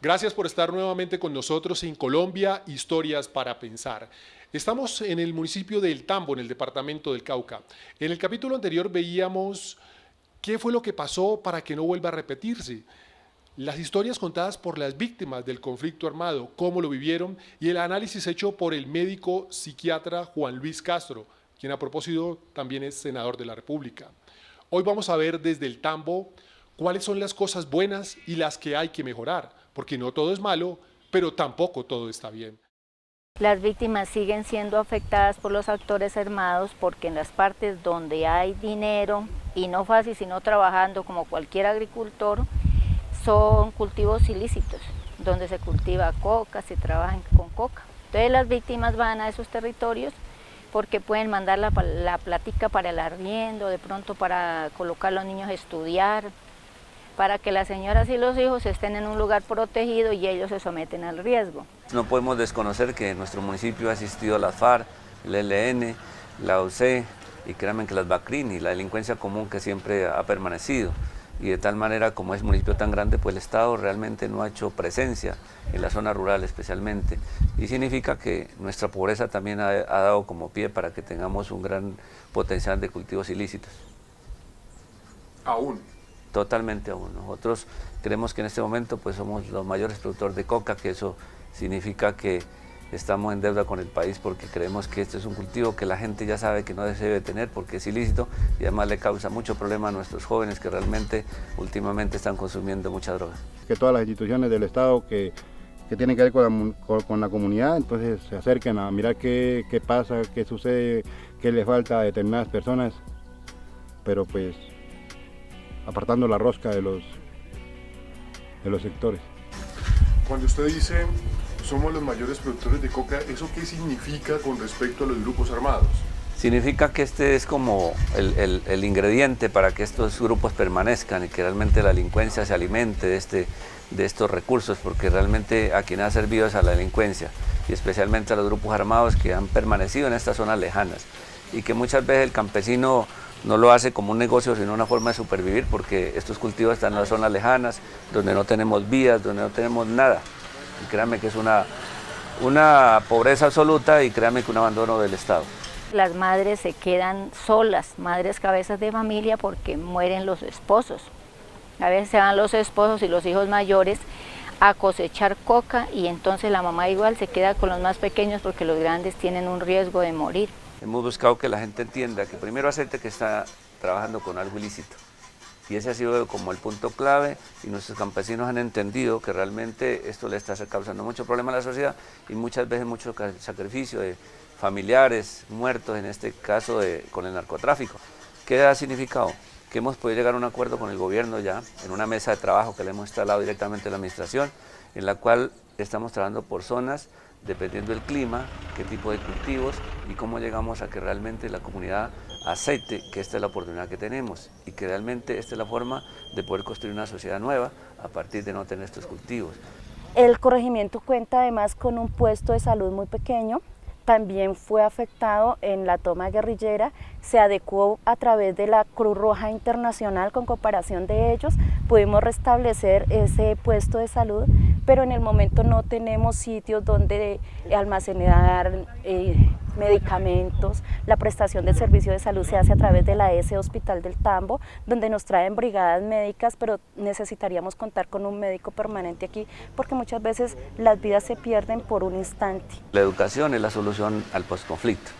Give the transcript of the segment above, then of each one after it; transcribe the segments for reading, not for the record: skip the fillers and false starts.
Gracias por estar nuevamente con nosotros en Colombia, Historias para Pensar. Estamos en el municipio de El Tambo, en el departamento del Cauca. En el capítulo anterior veíamos qué fue lo que pasó para que no vuelva a repetirse. Las historias contadas por las víctimas del conflicto armado, cómo lo vivieron y el análisis hecho por el médico psiquiatra Juan Luis Castro, quien a propósito también es senador de la República. Hoy vamos a ver desde El Tambo cuáles son las cosas buenas y las que hay que mejorar, porque no todo es malo, pero tampoco todo está bien. Las víctimas siguen siendo afectadas por los actores armados porque en las partes donde hay dinero, y no fácil sino trabajando como cualquier agricultor, son cultivos ilícitos, donde se cultiva coca, se trabaja con coca. Entonces las víctimas van a esos territorios porque pueden mandar la plática para el arriendo, de pronto para colocar a los niños a estudiar, para que las señoras y los hijos estén en un lugar protegido y ellos se someten al riesgo. No podemos desconocer que en nuestro municipio ha asistido a las FARC, el ELN, la UC y créanme que las BACRIN y la delincuencia común que siempre ha permanecido. Y de tal manera, como es un municipio tan grande, pues el Estado realmente no ha hecho presencia en la zona rural especialmente. Y significa que nuestra pobreza también ha dado como pie para que tengamos un gran potencial de cultivos ilícitos. Aún. Totalmente aún. Nosotros creemos que en este momento pues somos los mayores productores de coca, que eso significa que estamos en deuda con el país porque creemos que este es un cultivo que la gente ya sabe que no se debe tener porque es ilícito y además le causa mucho problema a nuestros jóvenes que realmente últimamente están consumiendo mucha droga. Que todas las instituciones del Estado que tienen que ver con la comunidad, entonces se acerquen a mirar qué pasa, qué sucede, qué le falta a determinadas personas, pero pues apartando la rosca de los sectores. Cuando usted dice somos los mayores productores de coca, ¿eso qué significa con respecto a los grupos armados? Significa que este es como el ingrediente para que estos grupos permanezcan y que realmente la delincuencia se alimente de estos recursos, porque realmente a quien ha servido es a la delincuencia y especialmente a los grupos armados que han permanecido en estas zonas lejanas y que muchas veces el campesino no lo hace como un negocio, sino una forma de supervivir, porque estos cultivos están en las zonas lejanas, donde no tenemos vías, donde no tenemos nada. Y créanme que es una pobreza absoluta y créanme que un abandono del Estado. Las madres se quedan solas, madres cabezas de familia, porque mueren los esposos. A veces se van los esposos y los hijos mayores a cosechar coca y entonces la mamá igual se queda con los más pequeños porque los grandes tienen un riesgo de morir. Hemos buscado que la gente entienda que primero acepte que está trabajando con algo ilícito. Y ese ha sido como el punto clave y nuestros campesinos han entendido que realmente esto le está causando mucho problema a la sociedad y muchas veces mucho sacrificio de familiares muertos, en este caso con el narcotráfico. ¿Qué ha significado? Que hemos podido llegar a un acuerdo con el gobierno ya en una mesa de trabajo que le hemos instalado directamente a la administración, en la cual estamos trabajando por zonas dependiendo del clima, qué tipo de cultivos y cómo llegamos a que realmente la comunidad acepte que esta es la oportunidad que tenemos y que realmente esta es la forma de poder construir una sociedad nueva a partir de no tener estos cultivos. El corregimiento cuenta además con un puesto de salud muy pequeño, también fue afectado en la toma guerrillera, se adecuó a través de la Cruz Roja Internacional, con cooperación de ellos, pudimos restablecer ese puesto de salud, pero en el momento no tenemos sitios donde almacenar medicamentos. La prestación del servicio de salud se hace a través de la ES Hospital del Tambo, donde nos traen brigadas médicas, pero necesitaríamos contar con un médico permanente aquí, porque muchas veces las vidas se pierden por un instante. La educación es la solución al posconflicto,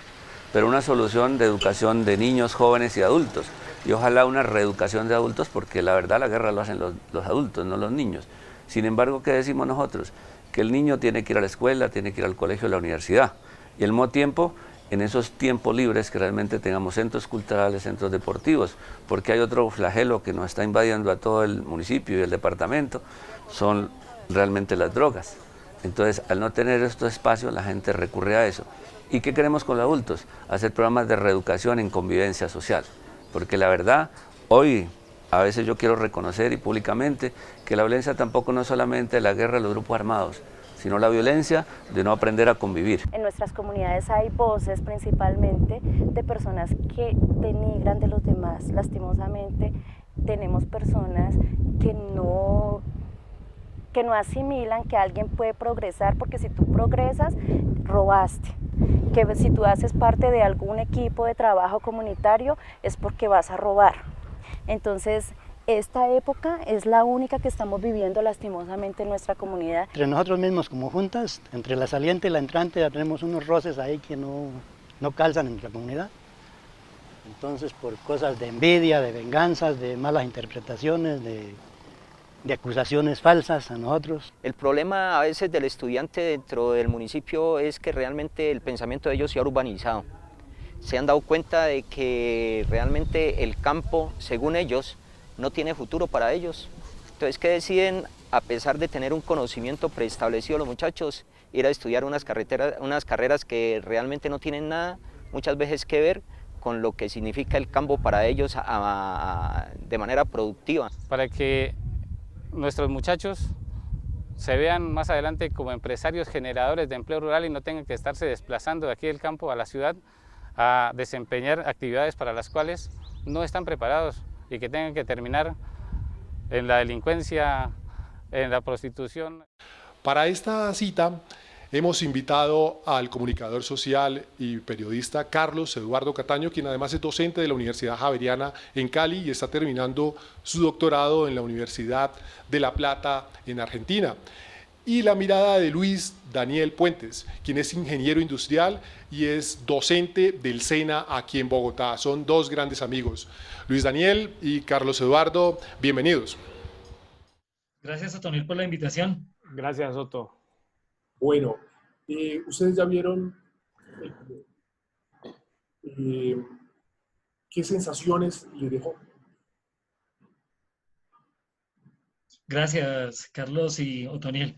pero una solución de educación de niños, jóvenes y adultos, y ojalá una reeducación de adultos, porque la verdad la guerra lo hacen los adultos, no los niños. Sin embargo, ¿qué decimos nosotros? Que el niño tiene que ir a la escuela, tiene que ir al colegio, a la universidad, y al mismo tiempo, en esos tiempos libres, que realmente tengamos centros culturales, centros deportivos, porque hay otro flagelo que nos está invadiendo a todo el municipio y el departamento, son realmente las drogas. Entonces, al no tener estos espacios, la gente recurre a eso. ¿Y qué queremos con los adultos? Hacer programas de reeducación en convivencia social, porque la verdad, hoy, a veces yo quiero reconocer y públicamente que la violencia tampoco no es solamente la guerra de los grupos armados, sino la violencia de no aprender a convivir. En nuestras comunidades hay voces principalmente de personas que denigran de los demás. Lastimosamente tenemos personas que no que no asimilan que alguien puede progresar, porque si tú progresas, robaste. Que si tú haces parte de algún equipo de trabajo comunitario es porque vas a robar. Entonces, esta época es la única que estamos viviendo lastimosamente en nuestra comunidad. Entre nosotros mismos como juntas, entre la saliente y la entrante, ya tenemos unos roces ahí que no calzan en nuestra comunidad. Entonces, por cosas de envidia, de venganzas, de malas interpretaciones, de acusaciones falsas a nosotros. El problema a veces del estudiante dentro del municipio es que realmente el pensamiento de ellos se ha urbanizado. Se han dado cuenta de que realmente el campo, según ellos, no tiene futuro para ellos. Entonces, ¿qué deciden? A pesar de tener un conocimiento preestablecido los muchachos, ir a estudiar unas carreras que realmente no tienen nada, muchas veces que ver con lo que significa el campo para ellos de manera productiva. Para que nuestros muchachos se vean más adelante como empresarios generadores de empleo rural y no tengan que estarse desplazando de aquí del campo a la ciudad a desempeñar actividades para las cuales no están preparados y que tengan que terminar en la delincuencia, en la prostitución. Para esta cita hemos invitado al comunicador social y periodista Carlos Eduardo Cataño, quien además es docente de la Universidad Javeriana en Cali y está terminando su doctorado en la Universidad de La Plata en Argentina. Y la mirada de Luis Daniel Puentes, quien es ingeniero industrial y es docente del SENA aquí en Bogotá. Son dos grandes amigos. Luis Daniel y Carlos Eduardo, bienvenidos. Gracias, Otoniel, por la invitación. Gracias, Otto. Bueno, ustedes ya vieron qué sensaciones les dejó. Gracias, Carlos y Otoniel.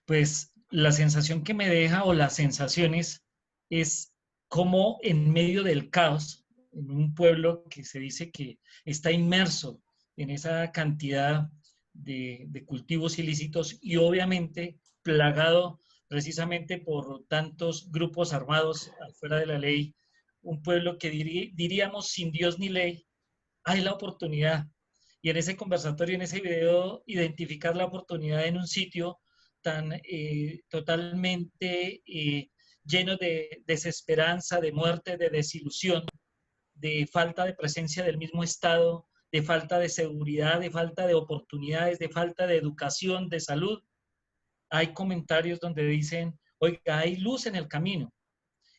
Pues la sensación que me deja o las sensaciones es como en medio del caos, en un pueblo que se dice que está inmerso en esa cantidad de cultivos ilícitos y obviamente plagado precisamente por tantos grupos armados afuera de la ley, un pueblo que diríamos sin Dios ni ley, hay la oportunidad. Y en ese conversatorio, en ese video, identificar la oportunidad en un sitio tan totalmente lleno de desesperanza, de muerte, de desilusión, de falta de presencia del mismo Estado, de falta de seguridad, de falta de oportunidades, de falta de educación, de salud. Hay comentarios donde dicen, oiga, hay luz en el camino.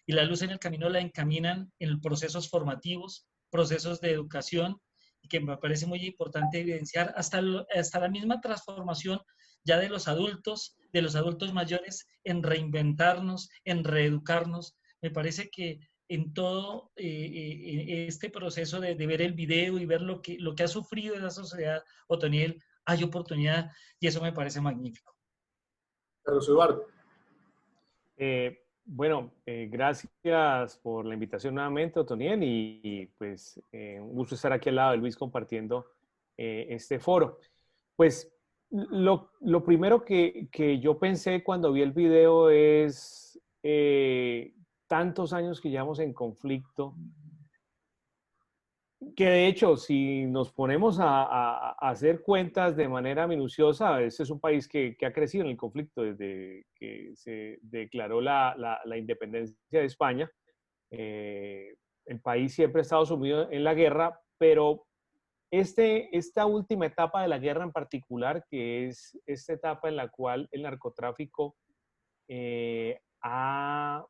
Y la luz en el camino la encaminan en procesos formativos, procesos de educación, y que me parece muy importante evidenciar hasta la misma transformación ya de los adultos mayores en reinventarnos, en reeducarnos. Me parece que en todo este proceso de ver el video y ver lo que ha sufrido esa sociedad, Otoniel, hay oportunidad y eso me parece magnífico. Carlos Eduardo. Gracias por la invitación nuevamente, Otoniel, y pues un gusto estar aquí al lado de Luis compartiendo este foro. Pues lo primero que yo pensé cuando vi el video es tantos años que llevamos en conflicto, que de hecho, si nos ponemos a hacer cuentas de manera minuciosa, este es un país que ha crecido en el conflicto desde que se declaró la independencia de España. El país siempre ha estado sumido en la guerra, pero esta última etapa de la guerra en particular, que es esta etapa en la cual el narcotráfico se ha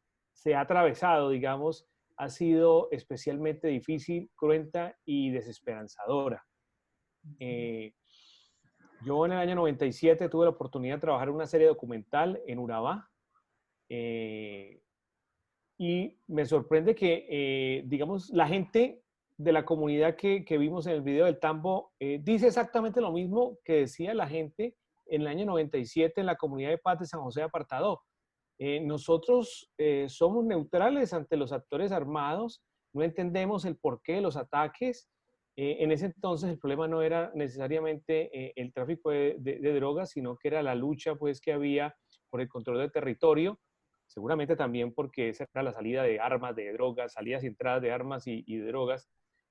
atravesado, digamos, ha sido especialmente difícil, cruenta y desesperanzadora. Yo en el año 97 tuve la oportunidad de trabajar en una serie documental en Urabá y me sorprende que, digamos, la gente de la comunidad que vimos en el video del Tambo dice exactamente lo mismo que decía la gente en el año 97 en la comunidad de paz de San José de Apartadó. Nosotros somos neutrales ante los actores armados, no entendemos el porqué de los ataques. En ese entonces el problema no era necesariamente el tráfico de drogas, sino que era la lucha pues, que había por el control del territorio, seguramente también porque esa era la salida de armas, de drogas, salidas y entradas de armas y de drogas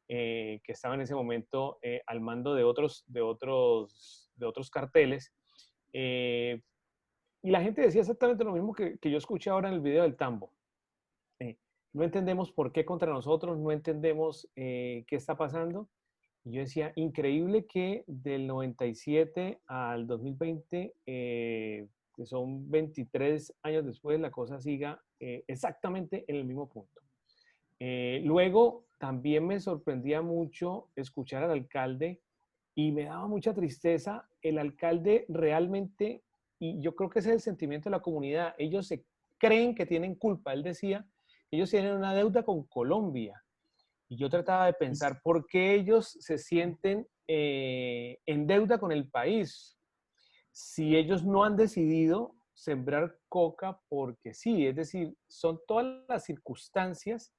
que estaban en ese momento al mando de otros carteles. Y la gente decía exactamente lo mismo que yo escuché ahora en el video del tambo. No entendemos por qué contra nosotros, no entendemos qué está pasando. Y yo decía, increíble que del 97 al 2020, que son 23 años después, la cosa siga exactamente en el mismo punto. Luego, también me sorprendía mucho escuchar al alcalde y me daba mucha tristeza. El alcalde realmente, y yo creo que ese es el sentimiento de la comunidad, ellos se creen que tienen culpa. Él decía, ellos tienen una deuda con Colombia. Y yo trataba de pensar por qué ellos se sienten en deuda con el país si ellos no han decidido sembrar coca porque sí. Es decir, son todas las circunstancias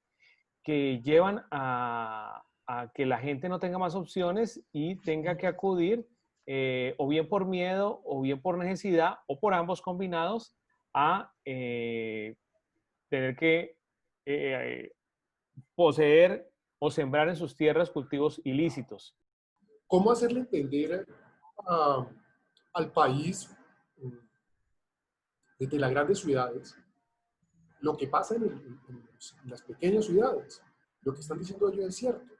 que llevan a que la gente no tenga más opciones y tenga que acudir o bien por miedo o bien por necesidad o por ambos combinados a tener que poseer o sembrar en sus tierras cultivos ilícitos. ¿Cómo hacerle entender al país desde las grandes ciudades lo que pasa en las pequeñas ciudades? Lo que están diciendo ellos es cierto.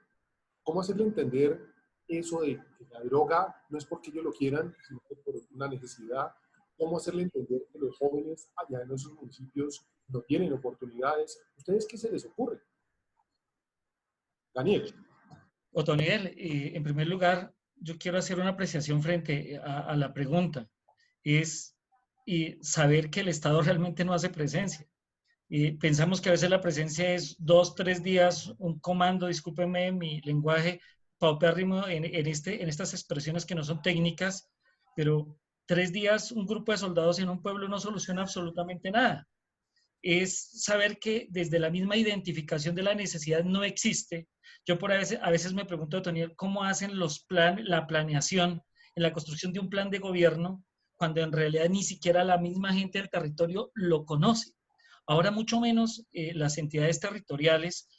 ¿Cómo hacerle entender eso de que la droga no es porque ellos lo quieran, sino que por una necesidad? ¿Cómo hacerle entender que los jóvenes allá en esos municipios no tienen oportunidades? ¿Ustedes qué se les ocurre? Daniel. Otoniel, en primer lugar, yo quiero hacer una apreciación frente a la pregunta. Es saber que el Estado realmente no hace presencia. Pensamos que a veces la presencia es 2, 3 días, un comando, discúlpenme mi lenguaje paupérrimo en estas expresiones que no son técnicas, pero 3 días un grupo de soldados en un pueblo no soluciona absolutamente nada. Es saber que desde la misma identificación de la necesidad no existe. Yo a veces me pregunto, Toniel, ¿cómo hacen la planeación en la construcción de un plan de gobierno cuando en realidad ni siquiera la misma gente del territorio lo conoce? Ahora mucho menos las entidades territoriales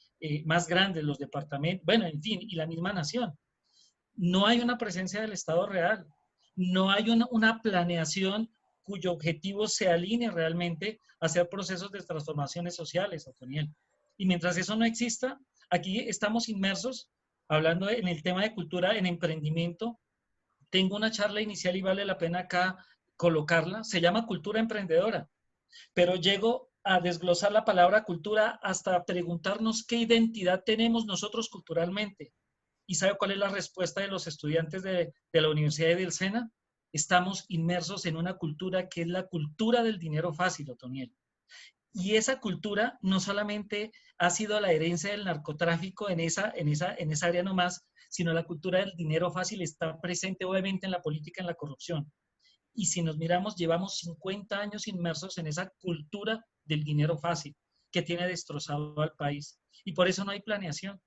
más grandes, los departamentos, bueno, en fin, y la misma nación. No hay una presencia del Estado real, no hay una planeación cuyo objetivo se alinee realmente a hacer procesos de transformaciones sociales, Otoniel. Y mientras eso no exista, aquí estamos inmersos, hablando en el tema de cultura, en emprendimiento. Tengo una charla inicial y vale la pena acá colocarla, se llama Cultura Emprendedora, pero llego a desglosar la palabra cultura hasta preguntarnos qué identidad tenemos nosotros culturalmente. ¿Y sabe cuál es la respuesta de los estudiantes de la Universidad del SENA? Estamos inmersos en una cultura que es la cultura del dinero fácil, Otoniel. Y esa cultura no solamente ha sido la herencia del narcotráfico en esa área nomás, sino la cultura del dinero fácil está presente obviamente en la política, en la corrupción. Y si nos miramos, llevamos 50 años inmersos en esa cultura del dinero fácil que tiene destrozado al país. Y por eso no hay planeación.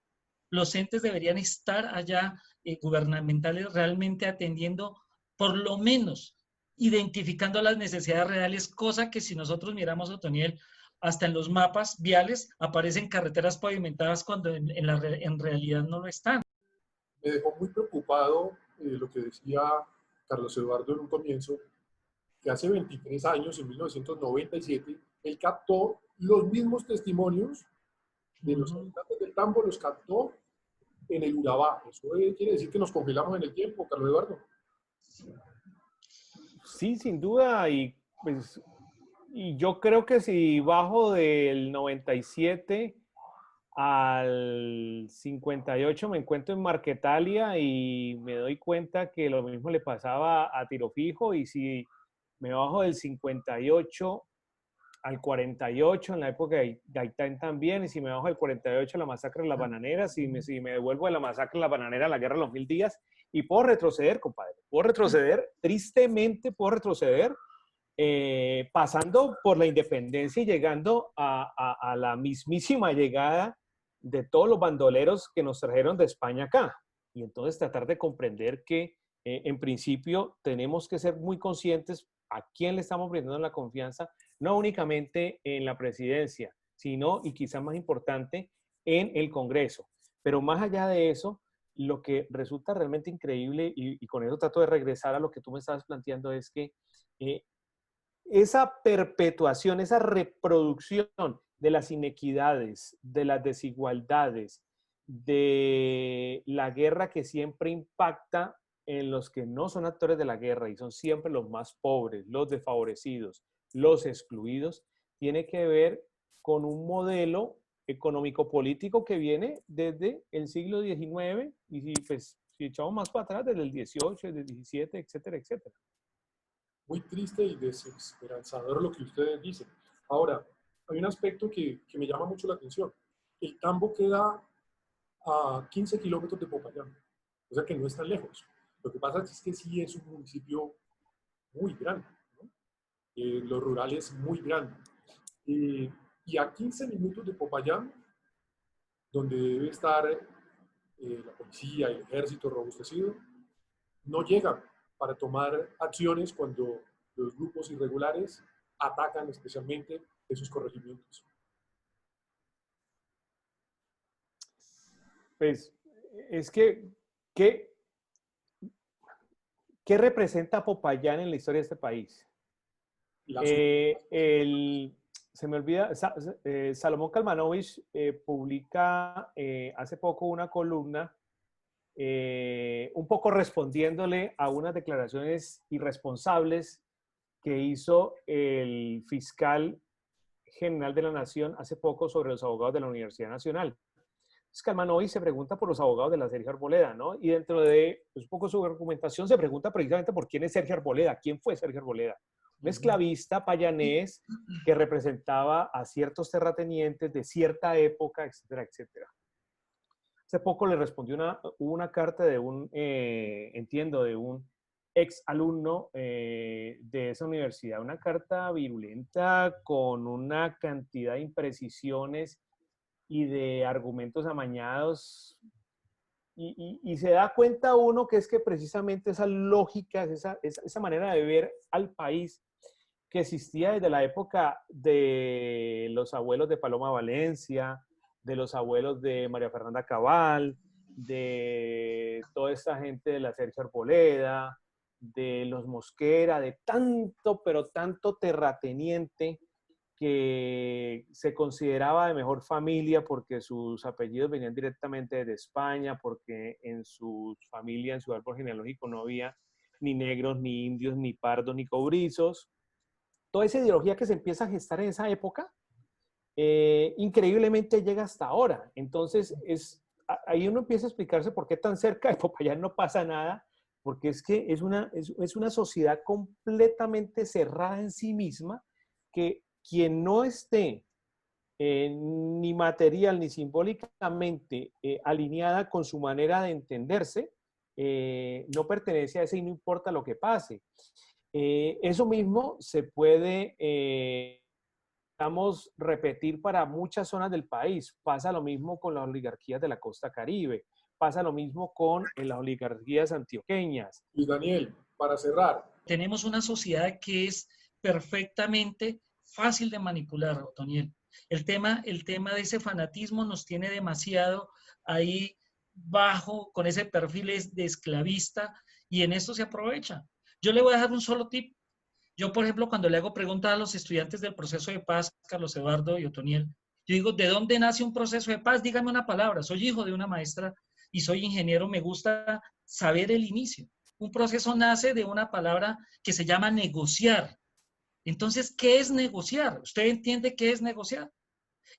Los entes deberían estar allá gubernamentales realmente atendiendo, por lo menos, identificando las necesidades reales, cosa que si nosotros miramos, Otoniel, hasta en los mapas viales aparecen carreteras pavimentadas cuando en realidad no lo están. Me dejó muy preocupado lo que decía Carlos Eduardo en un comienzo, que hace 23 años, en 1997, él captó los mismos testimonios de los habitantes del Tambo, los captó en el Urabá. Eso quiere decir que nos congelamos en el tiempo, Carlos Eduardo. Sí, sin duda, y pues yo creo que si bajo del 97 al 58 me encuentro en Marquetalia y me doy cuenta que lo mismo le pasaba a Tiro Fijo, y si me bajo del 58 al 48 en la época de Gaitán también, y si me bajo del 48 a la masacre de las bananeras, si me devuelvo de la masacre de la bananera a la guerra de los 1000 días, y puedo retroceder, compadre, puedo retroceder, tristemente puedo retroceder, pasando por la independencia y llegando a la mismísima llegada de todos los bandoleros que nos trajeron de España acá. Y entonces tratar de comprender que en principio tenemos que ser muy conscientes a quién le estamos brindando la confianza, no únicamente en la presidencia, sino, y quizás más importante, en el Congreso. Pero más allá de eso, lo que resulta realmente increíble, y con eso trato de regresar a lo que tú me estabas planteando, es que eh, esa perpetuación, esa reproducción de las inequidades, de las desigualdades, de la guerra que siempre impacta en los que no son actores de la guerra y son siempre los más pobres, los desfavorecidos, los excluidos, tiene que ver con un modelo económico-político que viene desde el siglo XIX y si echamos más para atrás, desde el XVIII, desde el XVII, etcétera, etcétera. Muy triste y desesperanzador lo que ustedes dicen. Ahora, hay un aspecto que me llama mucho la atención. El Tambo queda a 15 kilómetros de Popayán, o sea que no es tan lejos. Lo que pasa es que sí es un municipio muy grande, ¿no? Lo rural es muy grande. Y a 15 minutos de Popayán, donde debe estar la policía y el ejército robustecido, no llegan para tomar acciones cuando los grupos irregulares atacan especialmente esos corregimientos. Pues es que, ¿qué representa Popayán en la historia de este país? Se me olvida, Salomón Kalmanovich publica hace poco una columna un poco respondiéndole a unas declaraciones irresponsables que hizo el fiscal general de la Nación hace poco sobre los abogados de la Universidad Nacional. Kalmanovich se pregunta por los abogados de la Sergio Arboleda, ¿no? Y dentro de un poco su argumentación se pregunta precisamente por quién es Sergio Arboleda, quién fue Sergio Arboleda. Un esclavista payanés que representaba a ciertos terratenientes de cierta época, etcétera, etcétera. Hace poco le respondió una carta de de un ex alumno de esa universidad, una carta virulenta con una cantidad de imprecisiones y de argumentos amañados, y se da cuenta uno que es que precisamente esa lógica, esa manera de ver al país que existía desde la época de los abuelos de Paloma Valencia, de los abuelos de María Fernanda Cabal, de toda esta gente de la Sergio Arboleda, de los Mosquera, de tanto, pero tanto terrateniente que se consideraba de mejor familia porque sus apellidos venían directamente de España, porque en su familia, en su árbol genealógico no había ni negros, ni indios, ni pardos, ni cobrizos. Toda esa ideología que se empieza a gestar en esa época, increíblemente llega hasta ahora. Entonces, ahí uno empieza a explicarse por qué tan cerca de Popayán no pasa nada, porque es que es una sociedad completamente cerrada en sí misma, que quien no esté ni material ni simbólicamente alineada con su manera de entenderse, no pertenece a ese y no importa lo que pase. Eso mismo se puede, repetir para muchas zonas del país. Pasa lo mismo con las oligarquías de la costa Caribe. Pasa lo mismo con las oligarquías antioqueñas. Y Daniel, para cerrar. Tenemos una sociedad que es perfectamente fácil de manipular, Otoniel. El tema de ese fanatismo nos tiene demasiado ahí bajo, con ese perfil de esclavista, y en esto se aprovecha. Yo le voy a dejar un solo tip. Yo, por ejemplo, cuando le hago preguntas a los estudiantes del proceso de paz, Carlos Eduardo y Otoniel, yo digo, ¿de dónde nace un proceso de paz? Dígame una palabra. Soy hijo de una maestra y soy ingeniero, me gusta saber el inicio. Un proceso nace de una palabra que se llama negociar. Entonces, ¿qué es negociar? ¿Usted entiende qué es negociar?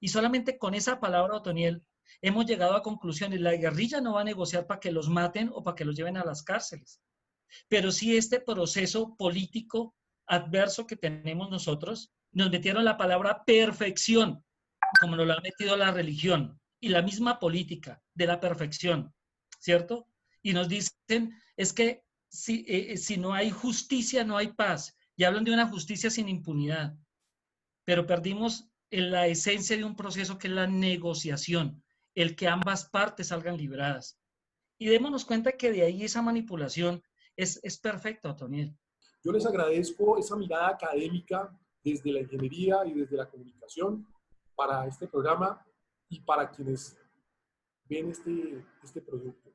Y solamente con esa palabra, Otoniel, hemos llegado a conclusiones. La guerrilla no va a negociar para que los maten o para que los lleven a las cárceles. Pero sí este proceso político adverso que tenemos nosotros, nos metieron la palabra perfección, como nos lo ha metido la religión, y la misma política de la perfección, ¿cierto? Y nos dicen, es que si no hay justicia, no hay paz. Y hablan de una justicia sin impunidad. Pero perdimos en la esencia de un proceso que es la negociación, el que ambas partes salgan libradas. Y démonos cuenta que de ahí esa manipulación es perfecta, Otoniel. Yo les agradezco esa mirada académica desde la ingeniería y desde la comunicación para este programa y para quienes ven este producto,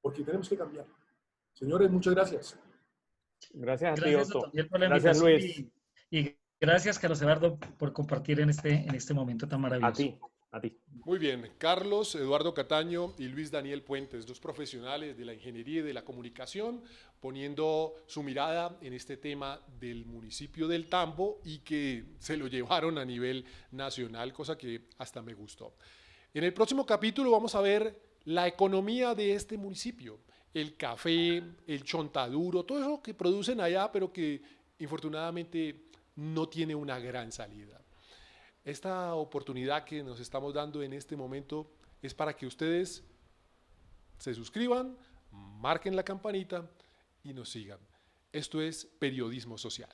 porque tenemos que cambiar. Señores, muchas gracias. Gracias a ti, Gracias Otto. también por la Gracias, invitación Luis. y gracias, Carlos Eduardo, por compartir en este momento tan maravilloso. A ti, a ti. Muy bien, Carlos Eduardo Cataño y Luis Daniel Puentes, dos profesionales de la ingeniería y de la comunicación, poniendo su mirada en este tema del municipio del Tambo y que se lo llevaron a nivel nacional, cosa que hasta me gustó. En el próximo capítulo vamos a ver la economía de este municipio, el café, el chontaduro, todo eso que producen allá, pero que infortunadamente no tiene una gran salida. Esta oportunidad que nos estamos dando en este momento es para que ustedes se suscriban, marquen la campanita y nos sigan. Esto es Periodismo Social.